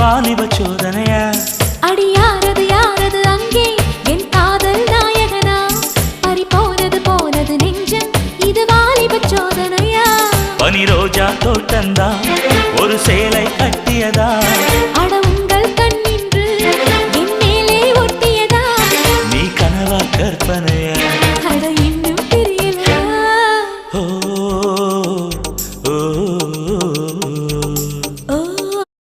வாலிப சோதனையா அடி யாரது யாரது அங்கே என் காதல் நாயகனா பறி போனது நெஞ்சம் இது வாலிப சோதனையா பனி ரோஜா தோட்டந்தா ஒரு சேலை கட்டியதா அட